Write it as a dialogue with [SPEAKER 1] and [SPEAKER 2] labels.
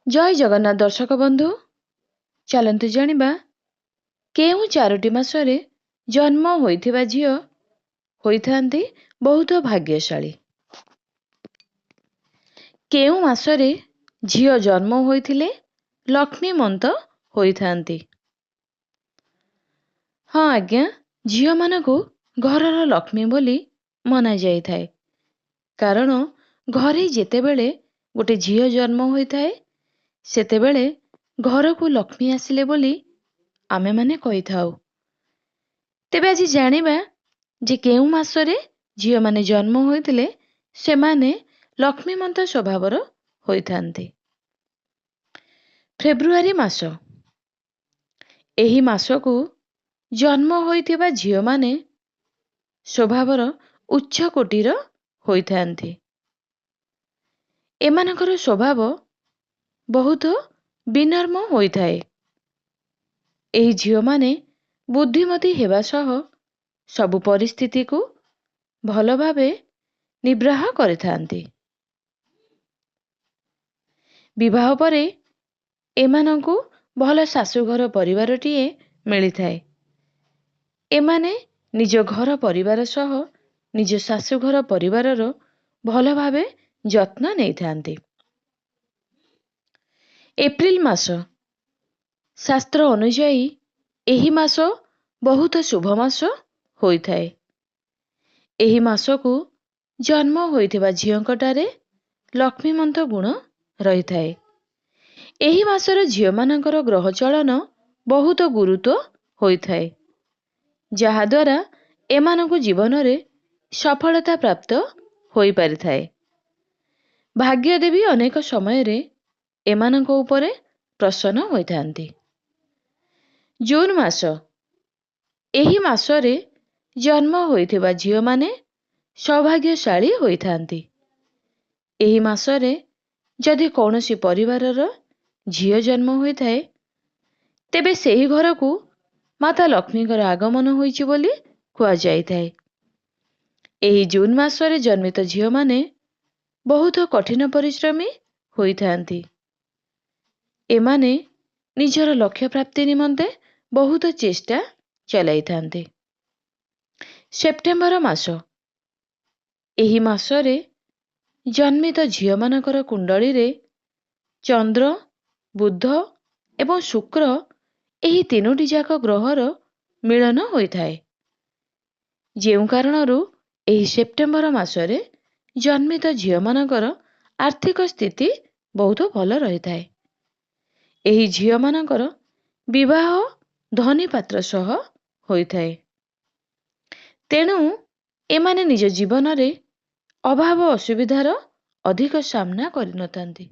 [SPEAKER 1] ଜୟ ଜଗନ୍ନାଥ ଦର୍ଶକ ବନ୍ଧୁ, ଚାଲନ୍ତୁ ଜାଣିବା କେଉଁ 4ଟି ମାସରେ ଜନ୍ମ ହୋଇଥିବା ଝିଅ ହୋଇଥାନ୍ତି ବହୁତ ଭାଗ୍ୟଶାଳୀ। କେଉଁ ମାସରେ ଝିଅ ଜନ୍ମ ହୋଇଥିଲେ ଲକ୍ଷ୍ମୀମନ୍ତ ହୋଇଥାନ୍ତି? ହଁ ଆଜ୍ଞା, ଝିଅମାନଙ୍କୁ ଘରର ଲକ୍ଷ୍ମୀ ବୋଲି ମନାଯାଇଥାଏ। କାରଣ ଘରେ ଯେତେବେଳେ ଗୋଟେ ଝିଅ ଜନ୍ମ ହୋଇଥାଏ ସେତେବେଳେ ଘରକୁ ଲକ୍ଷ୍ମୀ ଆସିଲେ ବୋଲି ଆମେମାନେ କହିଥାଉ। ତେବେ ଆଜି ଜାଣିବା ଯେ କେଉଁ ମାସରେ ଝିଅମାନେ ଜନ୍ମ ହୋଇଥିଲେ ସେମାନେ ଲକ୍ଷ୍ମୀମନ୍ତ ସ୍ୱଭାବର ହୋଇଥାନ୍ତି। ଫେବୃଆରୀ ମାସ। ଏହି ମାସକୁ ଜନ୍ମ ହୋଇଥିବା ଝିଅମାନେ ସ୍ୱଭାବର ଉଚ୍ଚ କୋଟିର ହୋଇଥାନ୍ତି। ଏମାନଙ୍କର ସ୍ୱଭାବ ବହୁତ ବିନମ୍ର ହୋଇଥାଏ। ଏହି ଝିଅମାନେ ବୁଦ୍ଧିମତୀ ହେବା ସହ ସବୁ ପରିସ୍ଥିତିକୁ ଭଲ ଭାବେ ନିର୍ବାହ କରିଥାନ୍ତି। ବିବାହ ପରେ ଏମାନଙ୍କୁ ଭଲ ଶାଶୁଘର ପରିବାରଟିଏ ମିଳିଥାଏ। ଏମାନେ ନିଜ ଘର ପରିବାର ସହ ନିଜ ଶାଶୁଘର ପରିବାରର ଭଲ ଭାବେ ଯତ୍ନ ନେଇଥାନ୍ତି। ଏପ୍ରିଲ ମାସ। ଶାସ୍ତ୍ର ଅନୁଯାୟୀ ଏହି ମାସ ବହୁତ ଶୁଭ ମାସ ହୋଇଥାଏ। ଏହି ମାସକୁ ଜନ୍ମ ହୋଇଥିବା ଝିଅଙ୍କଠାରେ ଲକ୍ଷ୍ମୀମନ୍ତ ଗୁଣ ରହିଥାଏ। ଏହି ମାସର ଝିଅମାନଙ୍କର ଗ୍ରହ ଚଳନ ବହୁତ ଗୁରୁତ୍ୱ ହୋଇଥାଏ, ଯାହାଦ୍ୱାରା ଏମାନଙ୍କୁ ଜୀବନରେ ସଫଳତା ପ୍ରାପ୍ତ ହୋଇପାରିଥାଏ। ଭାଗ୍ୟଦେବୀ ଅନେକ ସମୟରେ ଏମାନଙ୍କ ଉପରେ ପ୍ରସନ୍ନ ହୋଇଥାନ୍ତି। ଜୁନ ମାସ। ଏହି ମାସରେ ଜନ୍ମ ହୋଇଥିବା ଝିଅମାନେ ସୌଭାଗ୍ୟଶାଳୀ ହୋଇଥାନ୍ତି। ଏହି ମାସରେ ଯଦି କୌଣସି ପରିବାରର ଝିଅ ଜନ୍ମ ହୋଇଥାଏ ତେବେ ସେହି ଘରକୁ ମାତା ଲକ୍ଷ୍ମୀଙ୍କର ଆଗମନ ହୋଇଛି ବୋଲି କୁହାଯାଇଥାଏ। ଏହି ଜୁନ ମାସରେ ଜନ୍ମିତ ଝିଅମାନେ ବହୁତ କଠିନ ପରିଶ୍ରମୀ ହୋଇଥାନ୍ତି। ଏମାନେ ନିଜର ଲକ୍ଷ୍ୟ ପ୍ରାପ୍ତି ନିମନ୍ତେ ବହୁତ ଚେଷ୍ଟା ଚଲାଇଥାନ୍ତି। ସେପ୍ଟେମ୍ବର ମାସ। ଏହି ମାସରେ ଜନ୍ମିତ ଝିଅମାନଙ୍କର କୁଣ୍ଡଳୀରେ ଚନ୍ଦ୍ର, ବୁଧ ଏବଂ ଶୁକ୍ର ଏହି 3ଟି ଯାକ ଗ୍ରହର ମିଳନ ହୋଇଥାଏ। ଯେଉଁ କାରଣରୁ ଏହି ସେପ୍ଟେମ୍ବର ମାସରେ ଜନ୍ମିତ ଝିଅମାନଙ୍କର ଆର୍ଥିକ ସ୍ଥିତି ବହୁତ ଭଲ ରହିଥାଏ। ଏହି ଝିଅମାନଙ୍କର ବିବାହ ଧନୀ ପାତ୍ର ସହ ହୋଇଥାଏ। ତେଣୁ ଏମାନେ ନିଜ ଜୀବନରେ ଅଭାବ ଅସୁବିଧାର ଅଧିକ ସାମ୍ନା କରିନଥାନ୍ତି।